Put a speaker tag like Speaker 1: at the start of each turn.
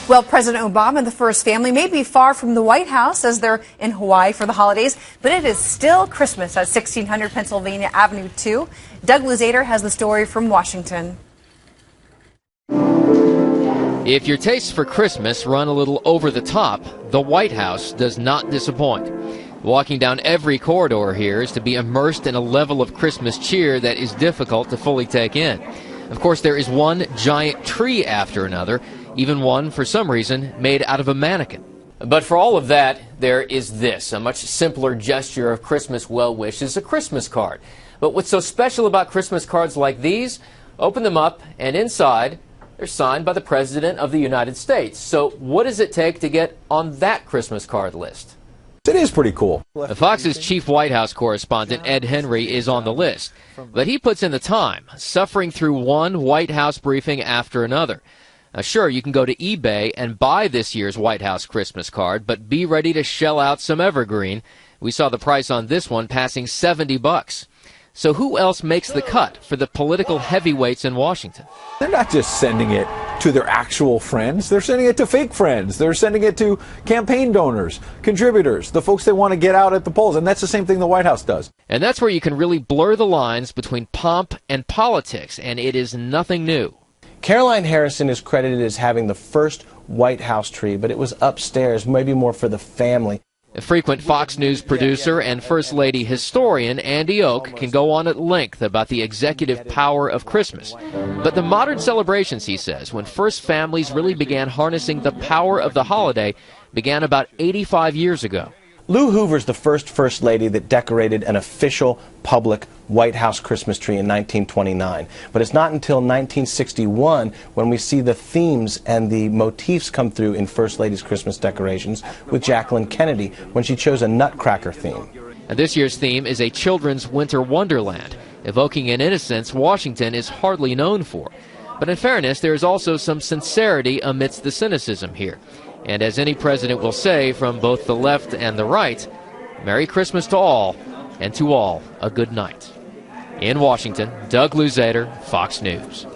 Speaker 1: Well, President Obama and the first family may be far from the White House as they're in Hawaii for the holidays, but it is still Christmas at 1600 Pennsylvania Avenue 2. Doug Luzader has the story from Washington.
Speaker 2: If your tastes for Christmas run a little over the top, the White House does not disappoint. Walking down every corridor here is to be immersed in a level of Christmas cheer that is difficult to fully take in. Of course, there is one giant tree after another, even one, for some reason, made out of a mannequin. But for all of that, there is this, a much simpler gesture of Christmas well wishes, a Christmas card. But what's so special about Christmas cards like these? Open them up, and inside, they're signed by the President of the United States. So what does it take to get on that Christmas card list?
Speaker 3: It is pretty cool.
Speaker 2: Fox's chief White House correspondent, Ed Henry, is on the list. But he puts in the time, suffering through one White House briefing after another. Sure, you can go to eBay and buy this year's White House Christmas card, but be ready to shell out some evergreen. We saw the price on this one passing $70. So who else makes the cut for the political heavyweights in Washington?
Speaker 3: They're not just sending it to their actual friends. They're sending it to fake friends. They're sending it to campaign donors, contributors, the folks they want to get out at the polls. And that's the same thing the White House does.
Speaker 2: And that's where you can really blur the lines between pomp and politics, and it is nothing new.
Speaker 4: Caroline Harrison is credited as having the first White House tree, but it was upstairs, maybe more for the family.
Speaker 2: A frequent Fox News producer and First Lady historian Andy Oak can go on at length about the executive power of Christmas. But the modern celebrations, he says, when first families really began harnessing the power of the holiday, began about 85 years ago.
Speaker 4: Lou Hoover's the First Lady that decorated an official public White House Christmas tree in 1929. But it's not until 1961 when we see the themes and the motifs come through in First Lady's Christmas decorations with Jacqueline Kennedy when she chose a Nutcracker theme.
Speaker 2: And this year's theme is a children's winter wonderland, evoking an innocence Washington is hardly known for. But in fairness, there is also some sincerity amidst the cynicism here. And as any president will say from both the left and the right, Merry Christmas to all, and to all a good night. In Washington, Doug Luzader, Fox News.